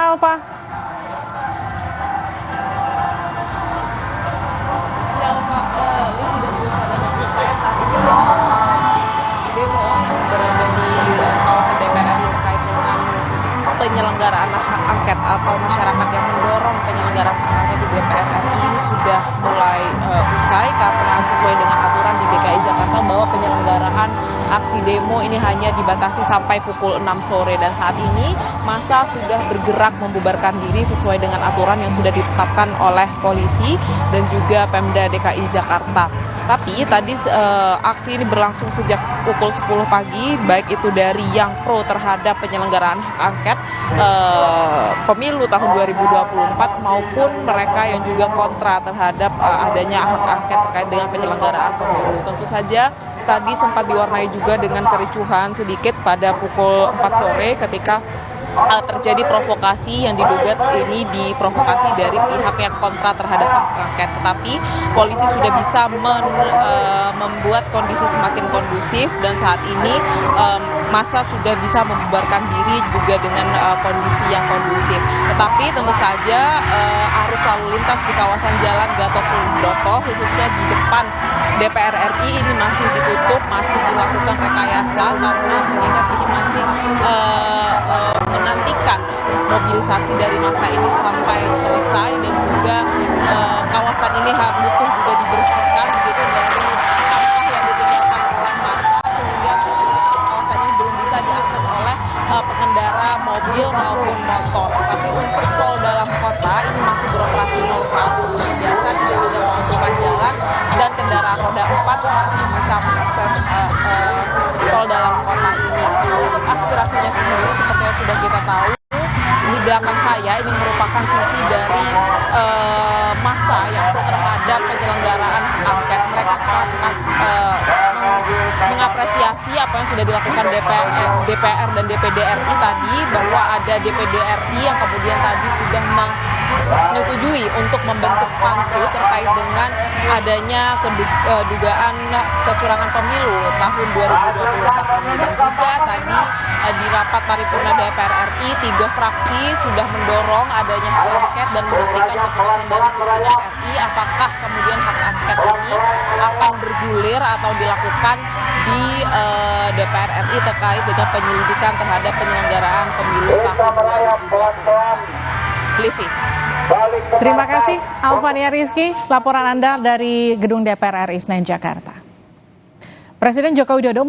Alfa. Ya, Pak, Livi dan juga saudara saya saat ini demo yang berada di kawasan DPR terkait dengan penyelenggaraan hak angket atau masyarakat yang mendorong penyelenggaraan hak angket di DPR RI ini sudah mulai usai karena sesuai dengan aturan di DKI Jakarta bahwa penyelenggaraan aksi demo ini hanya dibatasi sampai pukul 6 sore dan saat ini massa sudah bergerak membubarkan diri sesuai dengan aturan yang sudah ditetapkan oleh polisi dan juga Pemda DKI Jakarta. Tapi tadi aksi ini berlangsung sejak pukul 10 pagi, baik itu dari yang pro terhadap penyelenggaraan hak angket pemilu tahun 2024 maupun mereka yang juga kontra terhadap adanya hak angket terkait dengan penyelenggaraan pemilu. Tentu saja tadi sempat diwarnai juga dengan kericuhan sedikit pada pukul 4 sore ketika terjadi provokasi yang diduga ini diprovokasi dari pihak yang kontra terhadap hak angket. Tetapi polisi sudah bisa membuat kondisi semakin kondusif dan saat ini massa sudah bisa membubarkan diri juga dengan kondisi yang kondusif. Tetapi tentu saja arus lalu lintas di kawasan Jalan Gatot Subroto khususnya di depan DPR RI ini masih ditutup, masih dilakukan rekayasa karena mengingat ini masih menantikan mobilisasi dari massa ini sampai selesai dan juga kawasan ini butuh juga dibersihkan begitu dari sampah yang ditinggalkan oleh massa sehingga kawasan ini belum bisa diakses oleh pengendara mobil maupun motor. Tapi untuk tol dalam kota ini masih beroperasi normal seperti biasa, tidak ada penutupan jalan dan kendaraan roda 4 masih bisa mengakses tol dalam kota ini. Untuk aspirasinya sendiri seperti yang sudah kita tahu, di belakang saya ini merupakan sisi dari massa yang pro terhadap penyelenggaraan hak angket. Mereka mengapresiasi apa yang sudah dilakukan DPR dan DPD RI tadi, bahwa ada DPD RI yang kemudian tadi sudah menyetujui untuk membentuk pansus terkait dengan adanya dugaan kecurangan pemilu tahun 2024 ini. Dan juga tadi di rapat paripurna DPR RI 3 fraksi sudah mendorong adanya hak angket dan menantikan keputusan dari pimpinan RI apakah kemudian hak angket ini akan bergulir atau dilakukan di DPR RI terkait dengan penyelidikan terhadap penyelenggaraan pemilu tahun 2024. Livi. Terima kasih Alfania Rizky, laporan Anda dari Gedung DPR RI Senayan Jakarta. Presiden Joko Widodo